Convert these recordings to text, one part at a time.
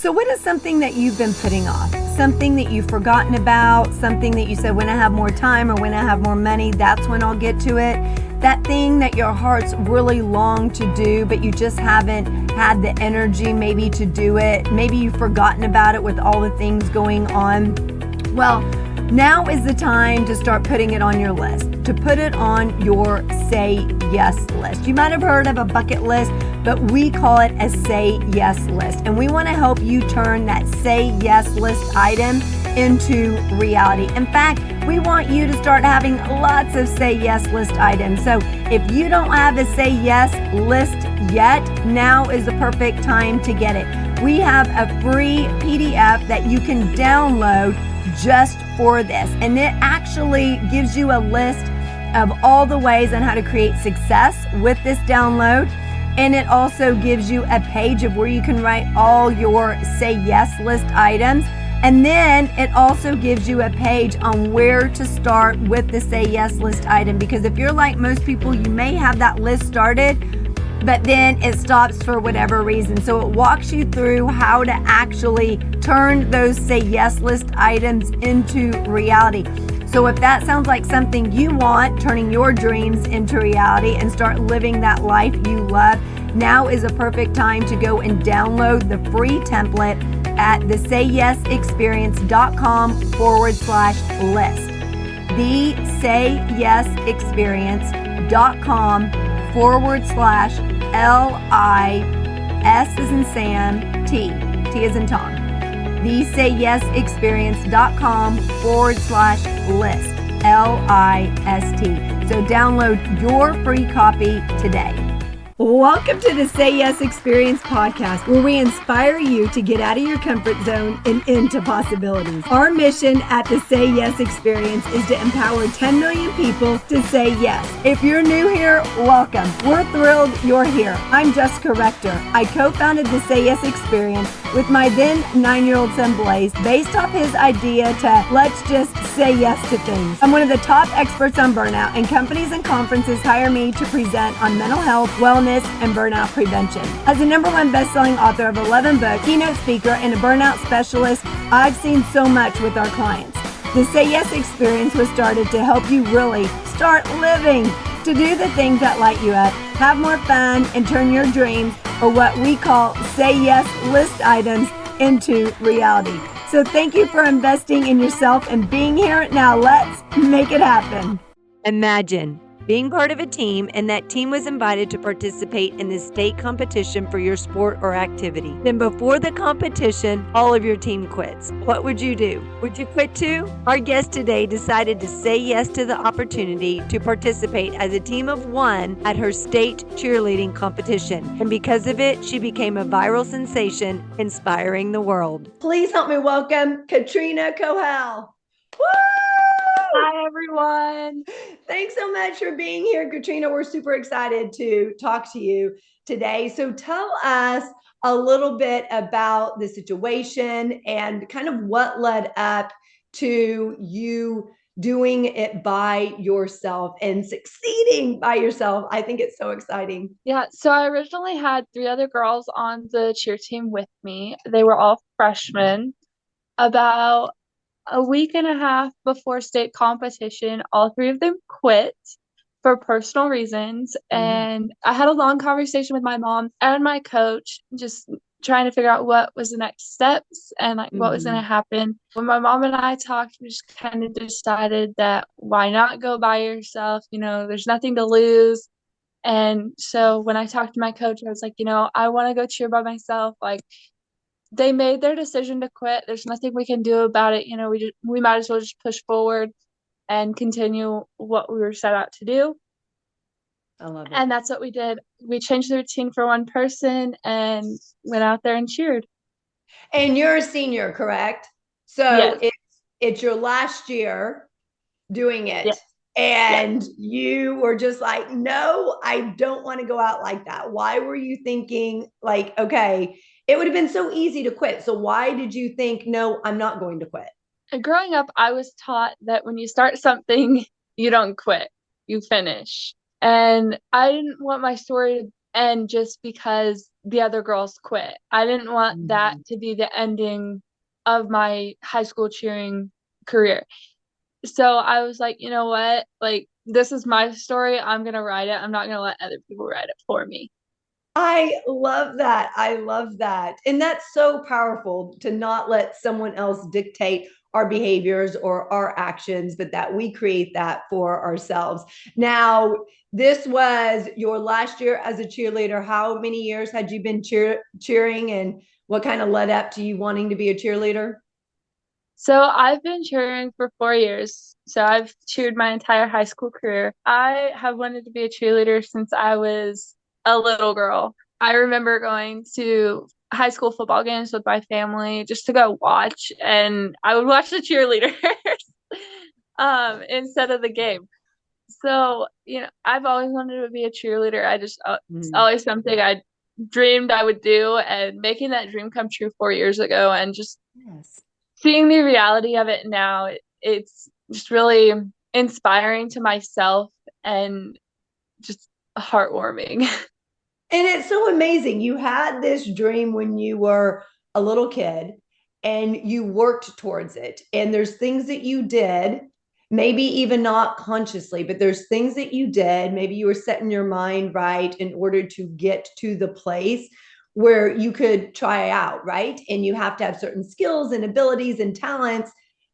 So what is something that you've been putting off? Something that you've forgotten about, something that you said, when I have more time or when I have more money, that's when I'll get to it. That thing that your heart's really long to do, but you just haven't had the energy maybe to do it. Maybe you've forgotten about it with all the things going on. Well, now is the time to start putting it on your list, to put it on your say yes list. You might have heard of a bucket list, but we call it a say yes list. And we want to help you turn that say yes list item into reality. In fact, we want you to start having lots of say yes list items. So if you don't have a say yes list yet, now is the perfect time to get it. We have a free PDF that you can download just for this. And it actually gives you a list of all the ways on how to create success with this download. And it also gives you a page of where you can write all your say yes list items. And then it also gives you a page on where to start with the say yes list item. Because if you're like most people, you may have that list started, but then it stops for whatever reason. So it walks you through how to actually turn those say yes list items into reality. So if that sounds like something you want, turning your dreams into reality and start living that life you love, now is a perfect time to go and download the free template at thesayyesexperience.com/list. thesayyesexperience.com/LIS as in Sam, T as in Tom. thesayyesexperience.com/list, LIST. So download your free copy today. Welcome to the Say Yes Experience podcast, where we inspire you to get out of your comfort zone and into possibilities. Our mission at the Say Yes Experience is to empower 10 million people to say yes. If you're new here, welcome. We're thrilled you're here. I'm Jess Corrector. I co-founded the Say Yes Experience with my then 9-year-old son Blaze, based off his idea to let's just say yes to things. I'm one of the top experts on burnout, and companies and conferences hire me to present on mental health, wellness, and burnout prevention. As a #1 best-selling author of 11 books, keynote speaker, and a burnout specialist, I've seen so much with our clients. The Say Yes Experience was started to help you really start living, to do the things that light you up, have more fun, and turn your dreams, or what we call say yes list items, into reality. So thank you for investing in yourself and being here. Now let's make it happen. Imagine being part of a team, and that team was invited to participate in the state competition for your sport or activity. Then before the competition, all of your team quits. What would you do? Would you quit too? Our guest today decided to say yes to the opportunity to participate as a team of one at her state cheerleading competition. And because of it, she became a viral sensation, inspiring the world. Please help me welcome Katrina Kohel. Woo! Hi, everyone. Thanks so much for being here, Katrina. We're super excited to talk to you today. So tell us a little bit about the situation and kind of what led up to you doing it by yourself and succeeding by yourself. I think it's so exciting. Yeah, so I originally had 3 other girls on the cheer team with me. They were all freshmen. About a week and a half before state competition, all 3 of them quit for personal reasons. And I had a long conversation with my mom and my coach, just trying to figure out what was the next steps and what was going to happen. When my mom and I talked, we just kind of decided that why not go by yourself? There's nothing to lose. And so when I talked to my coach, I was like, I want to go cheer by myself. They made their decision to quit. There's nothing we can do about it. We might as well just push forward and continue what we were set out to do. I love it. And that's what we did. We changed the routine for one person and went out there and cheered. And you're a senior, correct? So Yes. it's your last year doing it. Yes. And you were just like, no, I don't want to go out like that. Why were you thinking okay, it would have been so easy to quit. So why did you think, no, I'm not going to quit? Growing up, I was taught that when you start something, you don't quit, you finish. And I didn't want my story to and just because the other girls quit. I didn't want that Mhm. to be the ending of my high school cheering career. So I was like, you know what? Like, this is my story. I'm going to write it. I'm not going to let other people write it for me. I love that. I love that. And that's so powerful to not let someone else dictate our behaviors or our actions, but that we create that for ourselves. Now, this was your last year as a cheerleader. How many years had you been cheering, and what kind of led up to you wanting to be a cheerleader? So I've been cheering for 4 years. So I've cheered my entire high school career. I have wanted to be a cheerleader since I was a little girl. I remember going to high school football games with my family just to go watch, and I would watch the cheerleaders instead of the game. So, I've always wanted to be a cheerleader. It's Mm. always something I dreamed I would do, and making that dream come true 4 years ago and just Yes. seeing the reality of it now, it's just really inspiring to myself and just heartwarming. And it's so amazing. You had this dream when you were a little kid and you worked towards it. And there's things that you did, maybe even not consciously, but there's things that you did. Maybe you were setting your mind right in order to get to the place where you could try out, right? And you have to have certain skills and abilities and talents.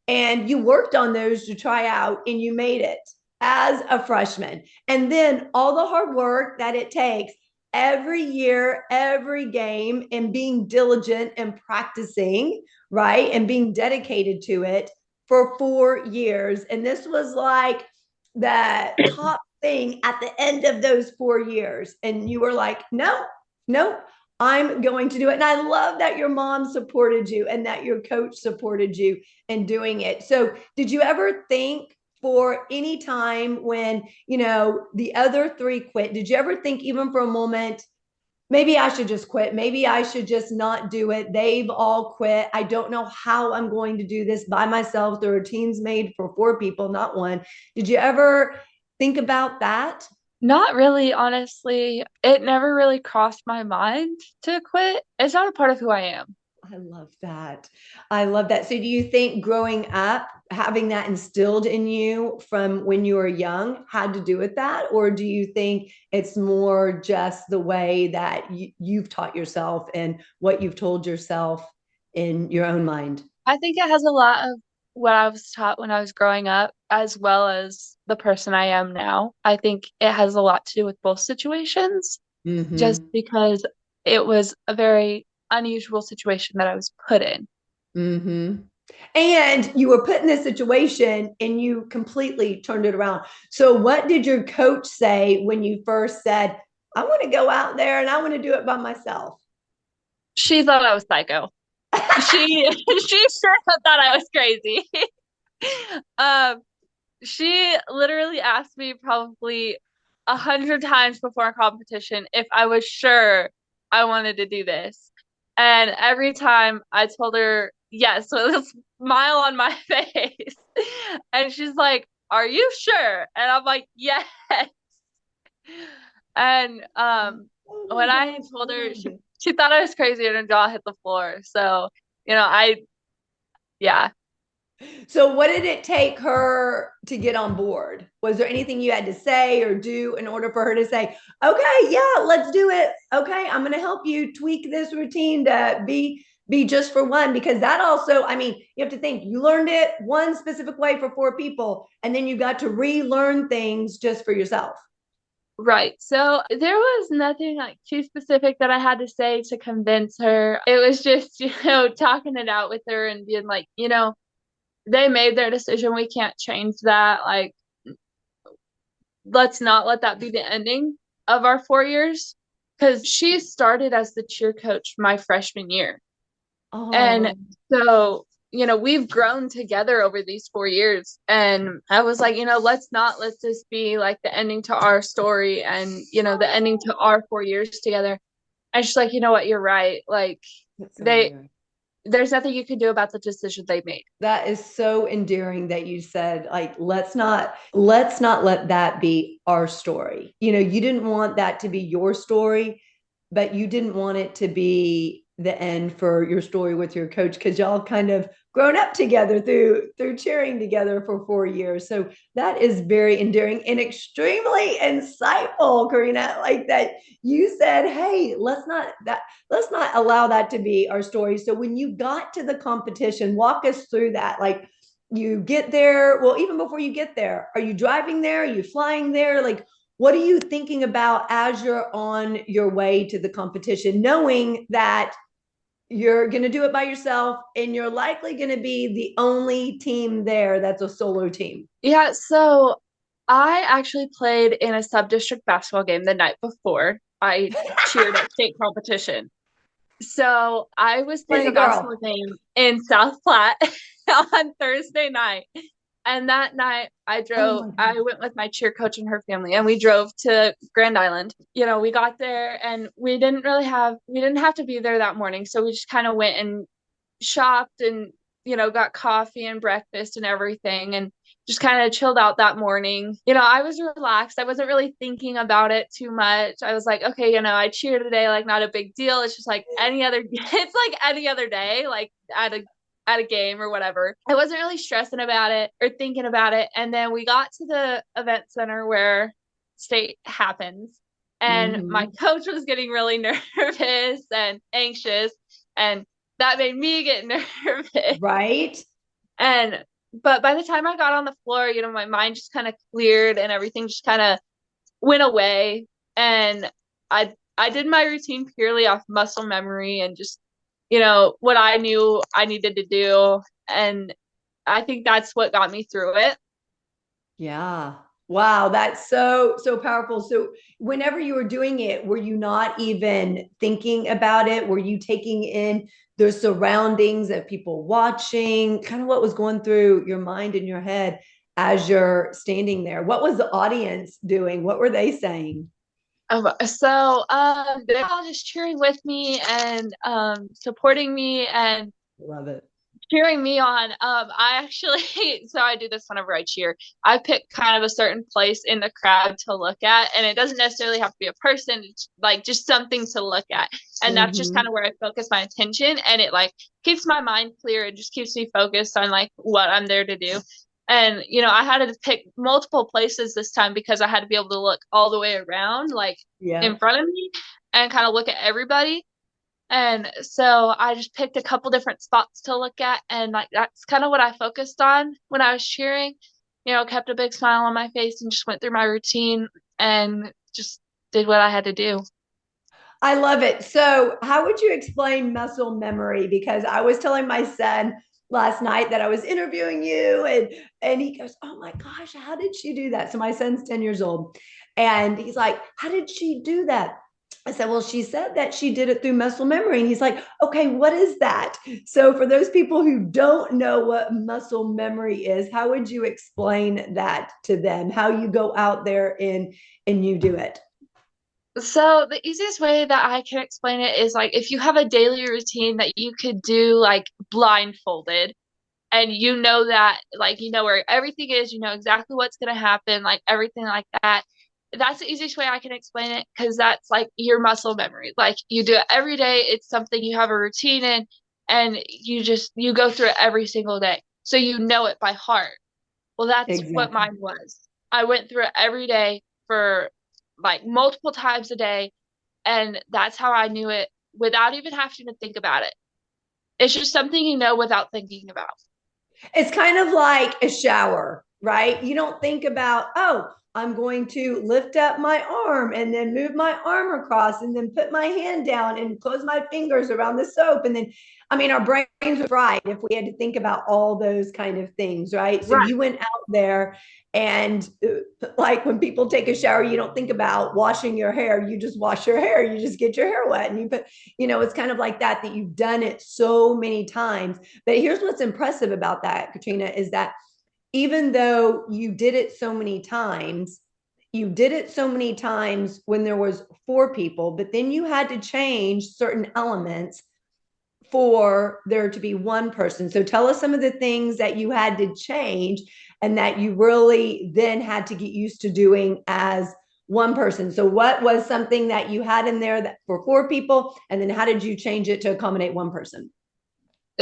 And you worked on those to try out and you made it as a freshman. And then all the hard work that it takes every year, every game, and being diligent and practicing, right? And being dedicated to it for 4 years. And this was like the top thing at the end of those 4 years. And you were like, no, no, I'm going to do it. And I love that your mom supported you and that your coach supported you in doing it. So, did you ever think for any time when the other three quit, did you ever think even for a moment, maybe I should just quit, maybe I should just not do it, they've all quit, I don't know how I'm going to do this by myself, there are teams made for 4 people, not one? Did you ever think about that? Not really, honestly. It never really crossed my mind to quit. It's not a part of who I am. I love that. I love that. So, do you think growing up, having that instilled in you from when you were young had to do with that? Or do you think it's more just the way that you've taught yourself and what you've told yourself in your own mind? I think it has a lot of what I was taught when I was growing up, as well as the person I am now. I think it has a lot to do with both situations, just Mm-hmm. because it was a very unusual situation that I was put in. Mm-hmm. And you were put in this situation and you completely turned it around. So, what did your coach say when you first said, I want to go out there and I want to do it by myself? She thought I was psycho. She sure thought I was crazy. um, she literally asked me probably 100 times before a competition if I was sure I wanted to do this. And every time I told her yes with a smile on my face. And she's like, "Are you sure?" And I'm like, "Yes." And Oh my when I gosh, I told her, love it. she thought I was crazy and her jaw hit the floor. So, yeah. So, what did it take her to get on board? Was there anything you had to say or do in order for her to say, okay, yeah, let's do it. Okay, I'm going to help you tweak this routine to be just for one? Because that also, I mean, you have to think you learned it one specific way for 4 people, and then you got to relearn things just for yourself. Right. So there was nothing like too specific that I had to say to convince her. It was just, talking it out with her and being like, they made their decision. We can't change that. Like, let's not let that be the ending of our 4 years. Because she started as the cheer coach my freshman year. And Oh, so, we've grown together over these 4 years. And I was like, let's not let this be like the ending to our story and, the ending to our 4 years together. And she's like, you know what, you're right. Like that's so they good. there's nothing you can do about the decision they made. That is so endearing that you said, like, let's not let that be our story. You didn't want that to be your story, but you didn't want it to be the end for your story with your coach, because y'all kind of grown up together through cheering together for 4 years. So that is very endearing and extremely insightful, Karina. Like that, you said, hey, let's not allow that to be our story. So when you got to the competition, walk us through that. Like, you get there, well, even before you get there, are you driving there? Are you flying there? Like, what are you thinking about as you're on your way to the competition, knowing that you're going to do it by yourself and you're likely going to be the only team there that's a solo team? Yeah, so I actually played in a sub-district basketball game the night before I cheered at state competition. So I was playing Busy a basketball girl. game in South Platte on Thursday night. And that night Oh my God. I went with my cheer coach and her family, and we drove to Grand Island. We got there and we didn't have to be there that morning. So we just kind of went and shopped and, got coffee and breakfast and everything, and just kind of chilled out that morning. I was relaxed. I wasn't really thinking about it too much. I was like, okay, I cheered today, like not a big deal. It's just like any other, it's like any other day, like at a game or whatever. I wasn't really stressing about it or thinking about it. And then we got to the event center where state happens. And my coach was getting really nervous and anxious. And that made me get nervous. Right. But by the time I got on the floor, my mind just kind of cleared and everything just kind of went away. And I did my routine purely off muscle memory and just, what I knew I needed to do. And I think that's what got me through it. Yeah. Wow, that's so powerful. So whenever you were doing it, were you not even thinking about it? Were you taking in the surroundings of people watching? Kind of what was going through your mind and your head as you're standing there? What was the audience doing? What were they saying? They're all just cheering with me and supporting me and Love it. cheering me on. I actually, so I do this whenever I cheer. I pick kind of a certain place in the crowd to look at, and it doesn't necessarily have to be a person. It's like just something to look at, and that's just kind of where I focus my attention, and it like keeps my mind clear and just keeps me focused on like what I'm there to do. And I had to pick multiple places this time because I had to be able to look all the way around, like Yeah. in front of me, and kind of look at everybody. And so I just picked a couple different spots to look at, and like that's kind of what I focused on when I was cheering. Kept a big smile on my face and just went through my routine and just did what I had to do. I love it. So, how would you explain muscle memory? Because I was telling my son last night that I was interviewing you, and he goes, "Oh my gosh, how did she do that?" So my son's 10 years old, and he's like, "How did she do that?" I said, "Well, she said that she did it through muscle memory." And he's like, "Okay, what is that?" So for those people who don't know what muscle memory is, how would you explain that to them? How you go out there and you do it? So the easiest way that I can explain it is like if you have a daily routine that you could do like blindfolded, and that like where everything is, exactly what's going to happen, like everything like that. That's the easiest way I can explain it, because that's like your muscle memory. Like you do it every day. It's something you have a routine in, and you go through it every single day, so you know it by heart. Well, that's what Exactly. mine was. I went through it every day for like multiple times a day, and that's how I knew it without even having to think about it. It's just something without thinking about. It's kind of like a shower, right? You don't think about, oh, I'm going to lift up my arm and then move my arm across and then put my hand down and close my fingers around the soap. And then, I mean, our brains are fried if we had to think about all those kind of things, right? So Right. you went out there, and like when people take a shower, you don't think about washing your hair. You just wash your hair. You just get your hair wet. And it's kind of like that you've done it so many times. But here's what's impressive about that, Katrina, is that even though you did it so many times, you did it so many times when there was four people, but then you had to change certain elements for there to be one person. So tell us some of the things that you had to change and that you really then had to get used to doing as one person. So what was something that you had in there that for 4 people, and then how did you change it to accommodate one person?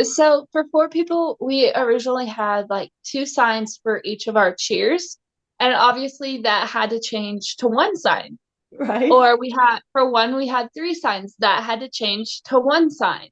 So for 4 people, we originally had like 2 signs for each of our cheers. And obviously that had to change to 1 sign. Right. Or we had, for one, we had 3 signs that had to change to 1 sign.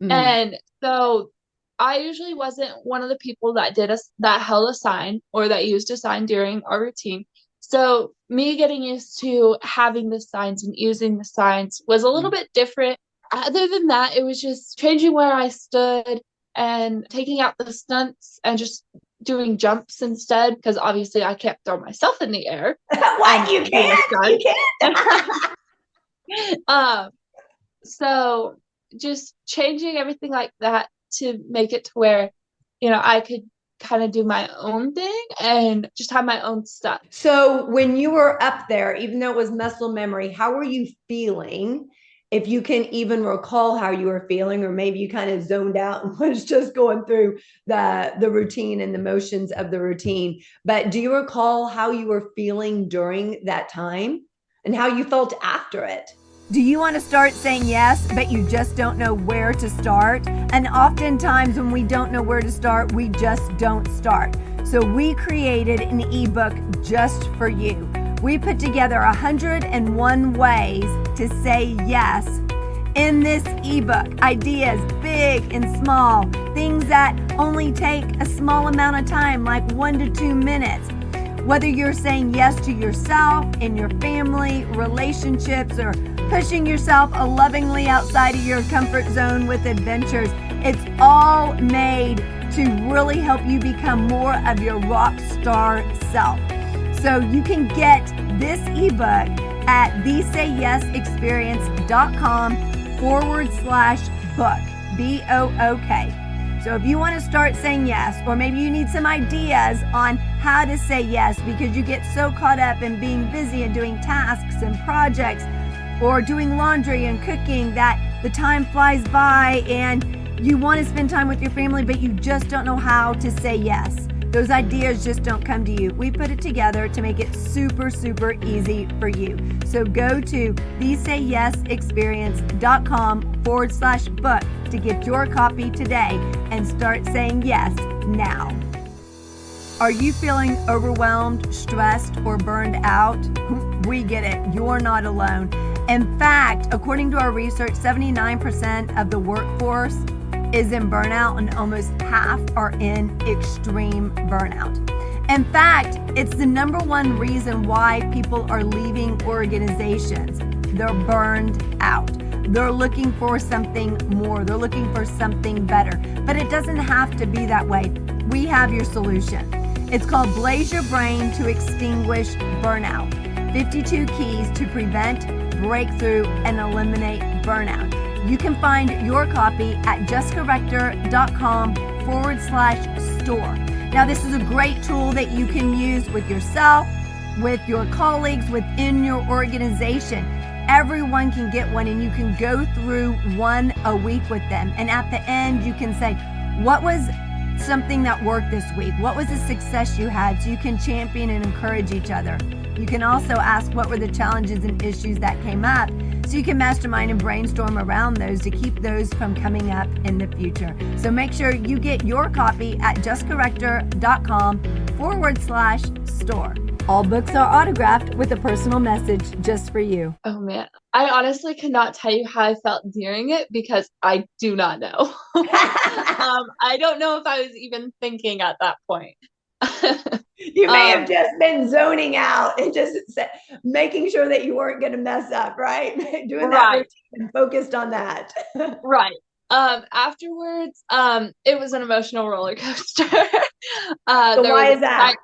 Mm. And so I usually wasn't one of the people that that held a sign or that used a sign during our routine. So me getting used to having the signs and using the signs was a little bit different. Other than that, it was just changing where I stood and taking out the stunts and just doing jumps instead, because obviously I can't throw myself in the air What? and You do a can't? You stunt. can't? um, so just changing everything like that to make it to where, I could kind of do my own thing and just have my own stuff. So when you were up there, even though it was muscle memory, how were you feeling? If you can even recall how you were feeling, or maybe you kind of zoned out and was just going through the routine and the motions of the routine. But do you recall how you were feeling during that time and how you felt after it? Do you want to start saying yes, but you just don't know where to start? And oftentimes when we don't know where to start, we just don't start. So we created an ebook just for you. We put together 101 ways to say yes in this ebook. Ideas big and small, things that only take a small amount of time, like 1 to 2 minutes. Whether you're saying yes to yourself, in your family, relationships, or pushing yourself lovingly outside of your comfort zone with adventures, it's all made to really help you become more of your rock star self. So you can get this ebook at thesayyesexperience.com/book, BOOK. So if you want to start saying yes, or maybe you need some ideas on how to say yes because you get so caught up in being busy and doing tasks and projects or doing laundry and cooking that the time flies by and you want to spend time with your family, but you just don't know how to say yes. Those ideas just don't come to you. We put it together to make it super, super easy for you. So go to thesayyesexperience.com/book to get your copy today and start saying yes now. Are you feeling overwhelmed, stressed, or burned out? We get it. You're not alone. In fact, according to our research, 79% of the workforce is in burnout and almost half are in extreme burnout. In fact, it's the number one reason why people are leaving organizations. They're burned out. They're looking for something more. They're looking for something better. But it doesn't have to be that way. We have your solution. It's called Blaze Your Brain to Extinguish Burnout. 52 keys to prevent, breakthrough, and eliminate burnout. You can find your copy at jesscarector.com/store. Now, this is a great tool that you can use with yourself, with your colleagues, within your organization. Everyone can get one, and you can go through one a week with them. And at the end, you can say, what was something that worked this week? What was a success you had? So you can champion and encourage each other. You can also ask what were the challenges and issues that came up, so you can mastermind and brainstorm around those to keep those from coming up in the future. So make sure you get your copy at jesscarector.com/store. All books are autographed with a personal message just for you. Oh man, I honestly cannot tell you how I felt during it because I do not know. I don't know if I was even thinking at that point. You may have just been zoning out and just making sure that you weren't going to mess up, right? Doing that routine and focused on that. Right. Afterwards, it was an emotional roller coaster. So why is that?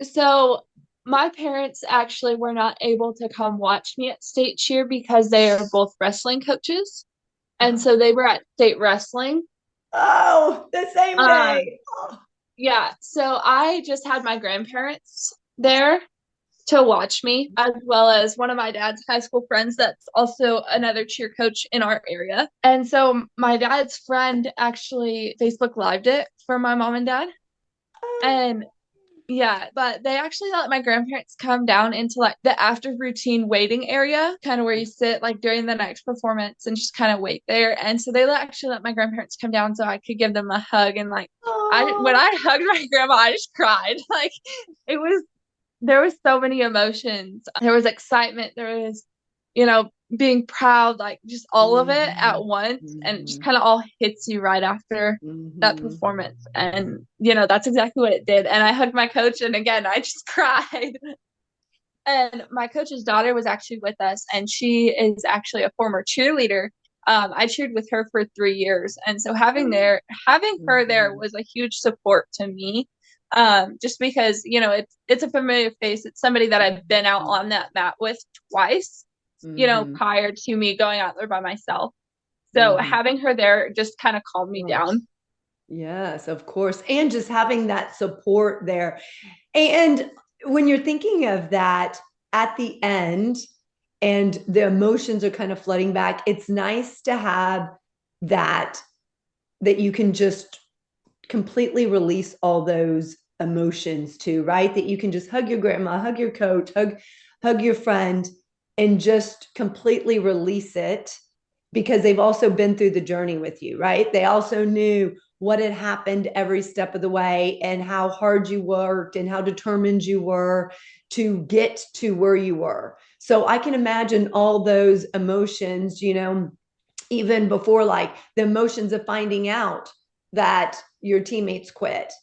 So my parents actually were not able to come watch me at state cheer because they are both wrestling coaches. And so they were at state wrestling. Oh, the same day. Yeah. So I just had my grandparents there to watch me, as well as one of my dad's high school friends that's also another cheer coach in our area. And so my dad's friend actually Facebook lived it for my mom and dad. And yeah, but they actually let my grandparents come down into like the after routine waiting area, kind of where you sit like during the next performance and just kind of wait there. And so they actually let my grandparents come down so I could give them a hug. And like, when I hugged my grandma, I just cried. Like, there was so many emotions. There was excitement. There was, being proud, like just all of it at once. And it just kind of all hits you right after that performance. And, that's exactly what it did. And I hugged my coach. And again, I just cried. And my coach's daughter was actually with us. And she is actually a former cheerleader. I cheered with her for 3 years. And so having her there was a huge support to me. Just because, it's a familiar face. It's somebody that I've been out on that mat with twice, prior to me going out there by myself. So having her there just kind of calmed me down. Yes, of course. And just having that support there. And when you're thinking of that at the end and the emotions are kind of flooding back, it's nice to have that you can just completely release all those emotions too, right? That you can just hug your grandma, hug your coach, hug your friend, and just completely release it, because they've also been through the journey with you, right? They also knew what had happened every step of the way and how hard you worked and how determined you were to get to where you were. So I can imagine all those emotions, even before, like the emotions of finding out that your teammates quit,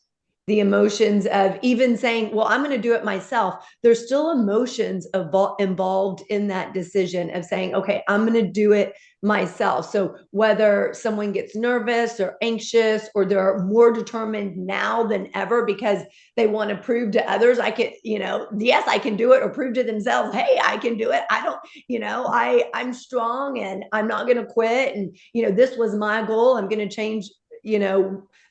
the emotions of even saying, well, I'm going to do it myself. There's still emotions involved in that decision of saying, okay, I'm going to do it myself. So whether someone gets nervous or anxious, or they're more determined now than ever because they want to prove to others, I can, yes, I can do it, or prove to themselves, hey, I can do it. I don't, I'm strong and I'm not going to quit. And, this was my goal. I'm going to change,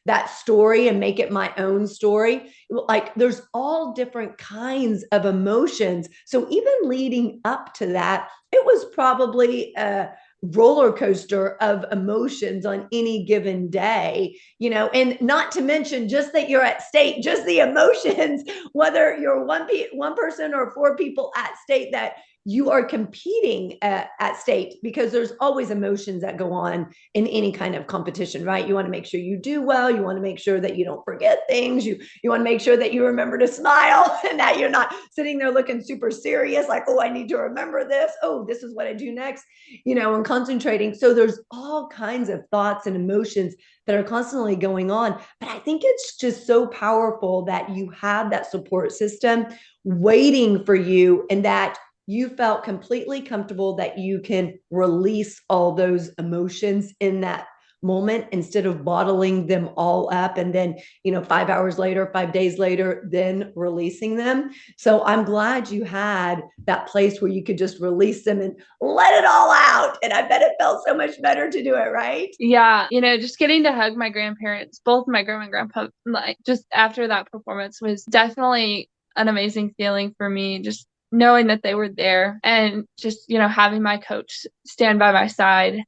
that story and make it my own story. Like there's all different kinds of emotions. So even leading up to that, it was probably a roller coaster of emotions on any given day, and not to mention just that you're at state, just the emotions, whether you're one person or 4 people at state, that you are competing at state, because there's always emotions that go on in any kind of competition, right? You want to make sure you do well. You want to make sure that you don't forget things. You want to make sure that you remember to smile and that you're not sitting there looking super serious, like, oh, I need to remember this. Oh, this is what I do next, and concentrating. So there's all kinds of thoughts and emotions that are constantly going on. But I think it's just so powerful that you have that support system waiting for you, and that you felt completely comfortable that you can release all those emotions in that moment, instead of bottling them all up and then 5 hours later, 5 days later, then releasing them. So I'm glad you had that place where you could just release them and let it all out. And I bet it felt so much better to do it, right? Yeah, just getting to hug my grandparents, both my grandma and grandpa, like just after that performance, was definitely an amazing feeling for me. Just knowing that they were there, and just having my coach stand by my side,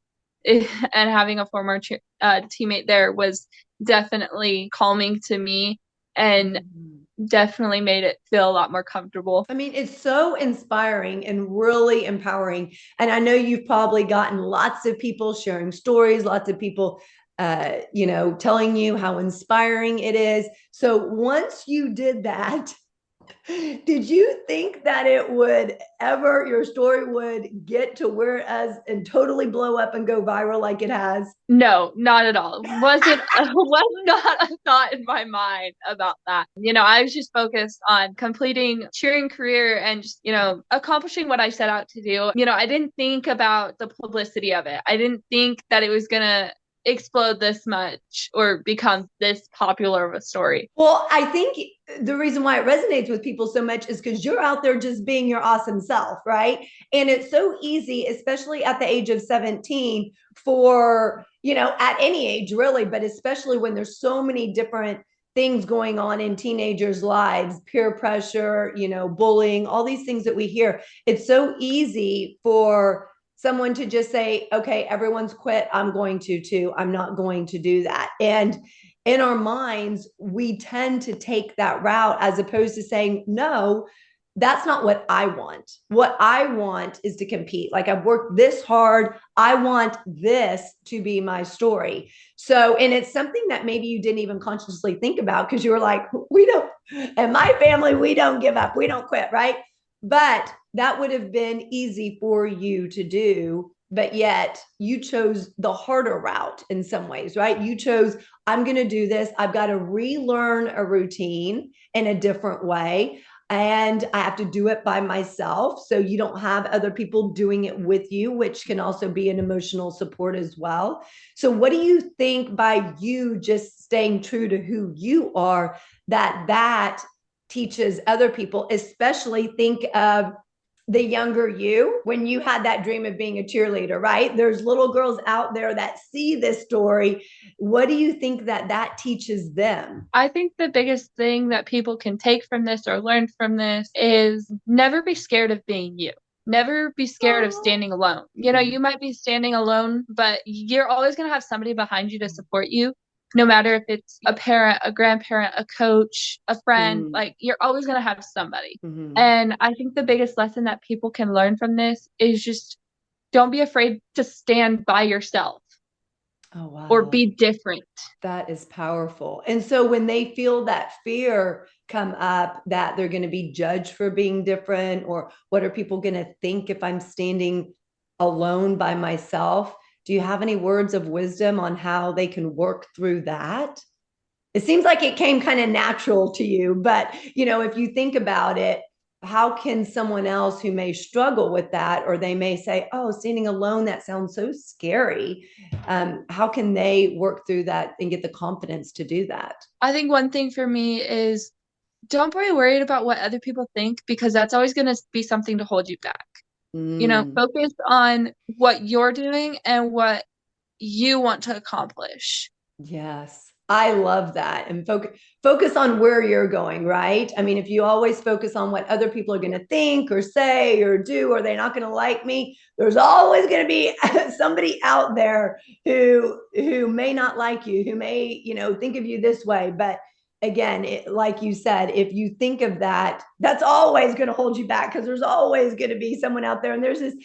and having a former teammate there was definitely calming to me, and definitely made it feel a lot more comfortable. I mean, it's so inspiring and really empowering. And I know you've probably gotten lots of people sharing stories, lots of people telling you how inspiring it is. So once you did that, did you think that your story would get to where it is and totally blow up and go viral like it has? No, not at all. Was not a thought in my mind about that. I was just focused on completing cheering career and just, accomplishing what I set out to do. I didn't think about the publicity of it. I didn't think that it was gonna explode this much or become this popular of a story. Well, I think the reason why it resonates with people so much is because you're out there just being your awesome self, right? And it's so easy, especially at the age of 17, for, at any age really, but especially when there's so many different things going on in teenagers' lives, peer pressure, bullying, all these things that we hear. It's so easy for someone to just say, okay, everyone's quit. I'm going to too. I'm not going to do that. And in our minds, we tend to take that route as opposed to saying, no, that's not what I want. What I want is to compete. Like, I've worked this hard. I want this to be my story. So, and it's something that maybe you didn't even consciously think about because you were like, we don't, in my family, we don't give up. We don't quit, right? But that would have been easy for you to do. But yet you chose the harder route in some ways, right? You chose, I'm going to do this. I've got to relearn a routine in a different way. And I have to do it by myself. So you don't have other people doing it with you, which can also be an emotional support as well. So what do you think by you just staying true to who you are, that teaches other people, especially think of the younger you when you had that dream of being a cheerleader, right? There's little girls out there that see this story. What do you think that teaches them? I think the biggest thing that people can take from this or learn from this is never be scared of being you. Never be scared of standing alone. You might be standing alone, but you're always going to have somebody behind you to support you. No matter if it's a parent, a grandparent, a coach, a friend, like you're always going to have somebody. And I think the biggest lesson that people can learn from this is just don't be afraid to stand by yourself. Oh, wow. Or be different. That is powerful. And so when they feel that fear come up that they're going to be judged for being different, or what are people going to think if I'm standing alone by myself? Do you have any words of wisdom on how they can work through that? It seems like it came kind of natural to you, but if you think about it, how can someone else who may struggle with that, or they may say, oh, standing alone, that sounds so scary. How can they work through that and get the confidence to do that? I think one thing for me is don't be worried about what other people think, because that's always going to be something to hold you back. Focus on what you're doing and what you want to accomplish. Yes. I love that. And focus on where you're going, right? I mean, if you always focus on what other people are going to think or say or do, or they're not going to like me, there's always going to be somebody out there who may not like you, who may, think of you this way. But again, like you said, if you think of that, that's always going to hold you back, because there's always going to be someone out there. And there's this,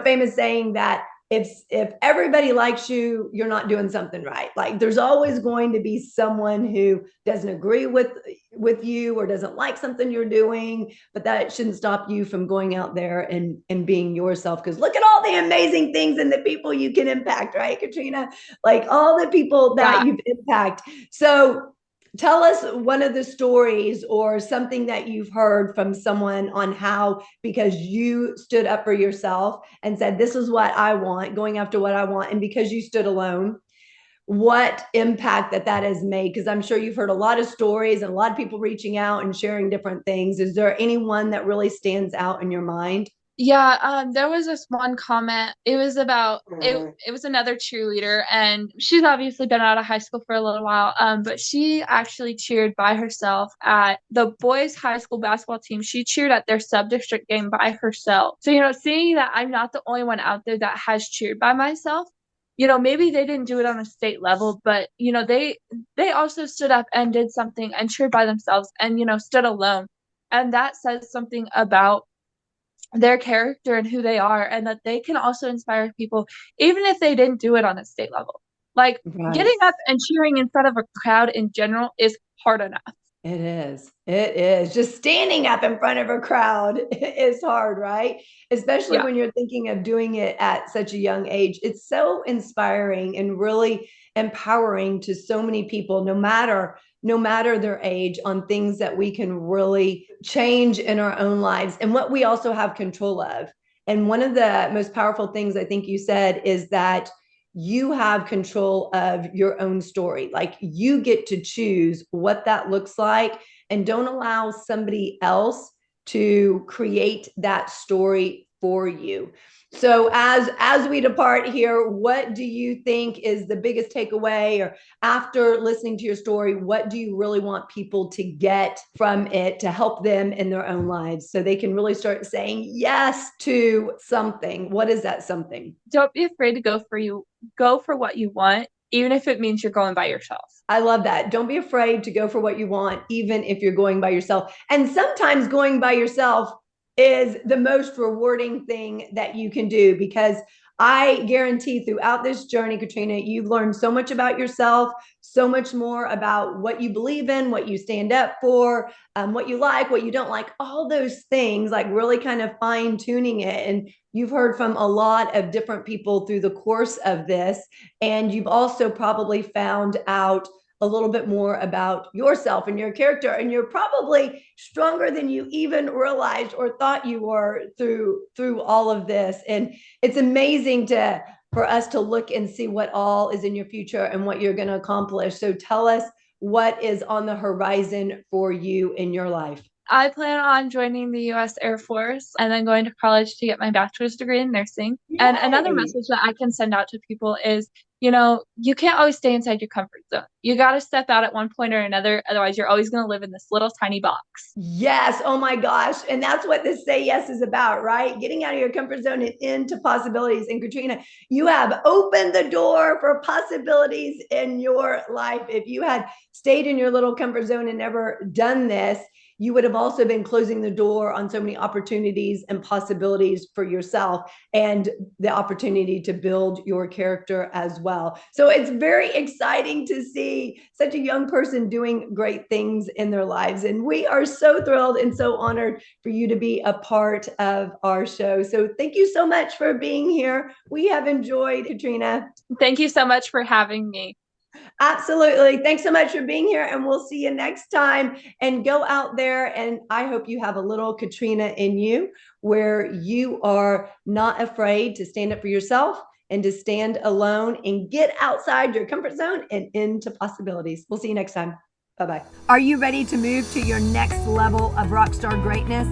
famous saying that if everybody likes you, you're not doing something right. Like, there's always going to be someone who doesn't agree with you or doesn't like something you're doing, but that shouldn't stop you from going out there and being yourself. Because look at all the amazing things and the people you can impact, right, Katrina? Like, all the people that you've impacted. So tell us one of the stories or something that you've heard from someone on how, because you stood up for yourself and said, this is what I want, going after what I want. And because you stood alone, what impact that has made? Because I'm sure you've heard a lot of stories and a lot of people reaching out and sharing different things. Is there anyone that really stands out in your mind? Yeah, there was this one comment. It was about it was another cheerleader, and she's obviously been out of high school for a little while. But she actually cheered by herself at the boys' high school basketball team. She cheered at their sub-district game by herself. So, seeing that I'm not the only one out there that has cheered by myself, maybe they didn't do it on a state level, but they also stood up and did something and cheered by themselves and stood alone. And that says something about their character and who they are, and that they can also inspire people even if they didn't do it on a state level. Like, getting up and cheering in front of a crowd in general is hard enough. It is just standing up in front of a crowd is hard, right? Especially when you're thinking of doing it at such a young age. It's so inspiring and really empowering to so many people, no matter their age, on things that we can really change in our own lives and what we also have control of. And one of the most powerful things I think you said is that you have control of your own story. Like, you get to choose what that looks like, and don't allow somebody else to create that story for you. So as we depart here, what do you think is the biggest takeaway, or after listening to your story, what do you really want people to get from it to help them in their own lives so they can really start saying yes to something? What is that something? Don't be afraid to go for what you want, even if it means you're going by yourself. I love that. Don't be afraid to go for what you want, even if you're going by yourself. And sometimes going by yourself is the most rewarding thing that you can do, because I guarantee throughout this journey, Katrina, you've learned so much about yourself, so much more about what you believe in, what you stand up for, what you like, what you don't like, all those things, like really kind of fine tuning it. And you've heard from a lot of different people through the course of this. And you've also probably found out a little bit more about yourself and your character, and you're probably stronger than you even realized or thought you were through all of this. And it's amazing for us to look and see what all is in your future and what you're going to accomplish. So tell us what is on the horizon for you in your life. I plan on joining the U.S. Air Force and then going to college to get my bachelor's degree in nursing. Yay. And another message that I can send out to people is, you can't always stay inside your comfort zone. You got to step out at one point or another. Otherwise, you're always going to live in this little tiny box. Yes. Oh my gosh. And that's what this Say Yes is about, right? Getting out of your comfort zone and into possibilities. And Katrina, you have opened the door for possibilities in your life. If you had stayed in your little comfort zone and never done this, you would have also been closing the door on so many opportunities and possibilities for yourself, and the opportunity to build your character as well. So it's very exciting to see such a young person doing great things in their lives. And we are so thrilled and so honored for you to be a part of our show. So thank you so much for being here. We have enjoyed, Katrina. Thank you so much for having me. Absolutely. Thanks so much for being here, and we'll see you next time. And go out there, and I hope you have a little Katrina in you, where you are not afraid to stand up for yourself and to stand alone and get outside your comfort zone and into possibilities. We'll see you next time. Bye-bye. Are you ready to move to your next level of rockstar greatness?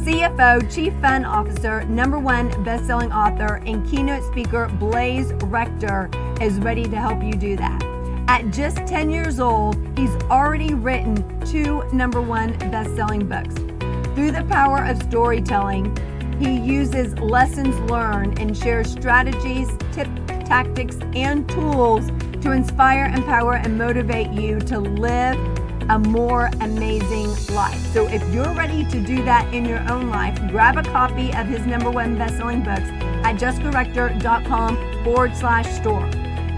CFO, Chief Fun Officer, #1 best-selling author, and keynote speaker Blaze Rector is ready to help you do that. At just 10 years old, he's already written 2 #1 best-selling books. Through the power of storytelling, he uses lessons learned and shares strategies, tips, tactics, and tools to inspire, empower, and motivate you to live a more amazing life. So if you're ready to do that in your own life, grab a copy of his #1 best-selling books at jesscorrector.com/store.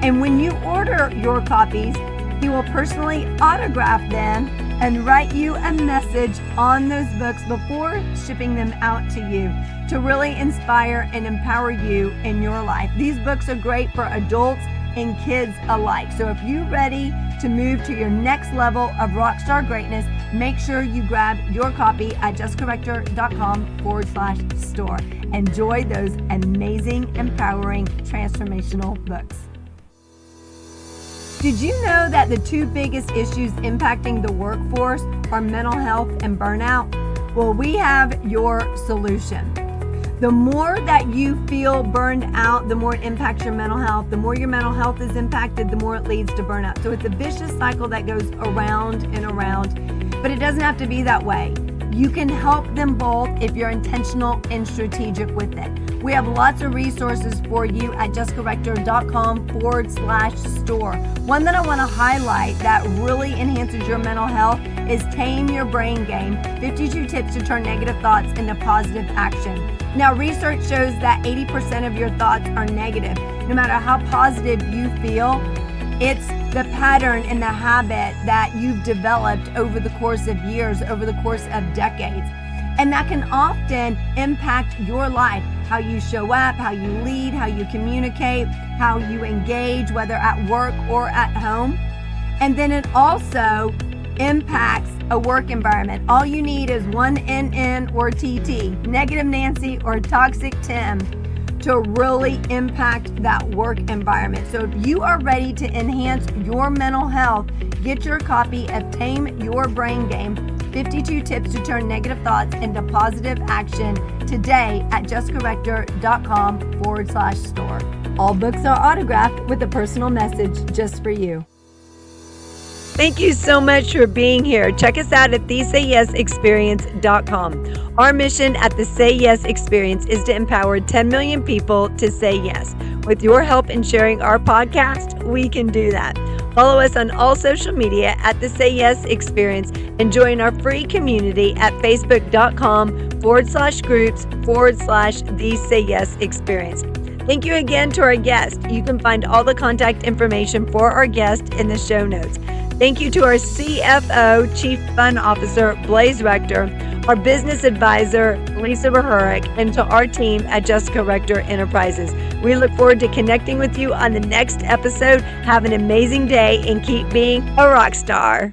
And when you order your copies, he will personally autograph them and write you a message on those books before shipping them out to you to really inspire and empower you in your life. These books are great for adults and kids alike. So if you're ready to move to your next level of rockstar greatness, make sure you grab your copy at jesscorrector.com/store. Enjoy those amazing, empowering, transformational books. Did you know that the 2 biggest issues impacting the workforce are mental health and burnout? Well, we have your solution. The more that you feel burned out, the more it impacts your mental health. The more your mental health is impacted, the more it leads to burnout. So it's a vicious cycle that goes around and around, but it doesn't have to be that way. You can help them both if you're intentional and strategic with it. We have lots of resources for you at jesscorrector.com/store. One that I want to highlight that really enhances your mental health is Tame Your Brain Game, 52 tips to turn negative thoughts into positive action. Now, research shows that 80% of your thoughts are negative. No matter how positive you feel, it's the pattern and the habit that you've developed over the course of years, over the course of decades. And that can often impact your life, how you show up, how you lead, how you communicate, how you engage, whether at work or at home. And then it also impacts a work environment. All you need is one NN or TT, negative Nancy or toxic Tim, to really impact that work environment. So if you are ready to enhance your mental health, get your copy of Tame Your Brain Game, 52 tips to turn negative thoughts into positive action today at justcorrector.com/store. All books are autographed with a personal message just for you. Thank you so much for being here. Check us out at thesayyesexperience.com. Our mission at the Say Yes Experience is to empower 10 million people to say yes. With your help in sharing our podcast, we can do that. Follow us on all social media at the Say Yes Experience and join our free community at facebook.com/groups/the Say Yes Experience. Thank you again to our guest. You can find all the contact information for our guest in the show notes. Thank you to our CFO, Chief Fun Officer, Blaze Rector, our business advisor, Lisa Bahurik, and to our team at Just Corrector Enterprises. We look forward to connecting with you on the next episode. Have an amazing day and keep being a rock star.